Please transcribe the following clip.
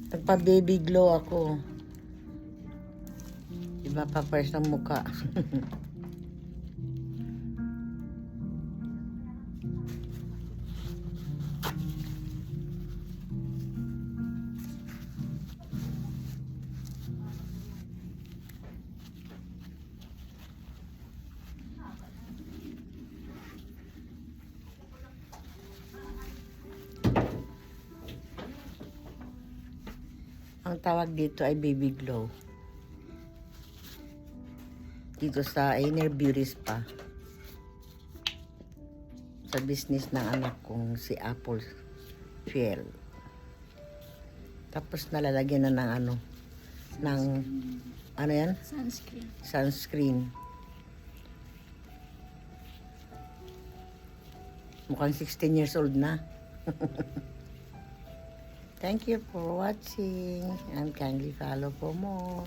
Nagpa-baby glow ako. Diba pa first ng mukha? Ang tawag dito ay baby glow. Dito sa Inner Beauty Spa. Sa business ng anak kong si Apple Fiel. Tapos nalalagyan na ng ano yan? Sunscreen. Sunscreen. Mukhang 16 years old na. Thank you for watching and kindly follow for more.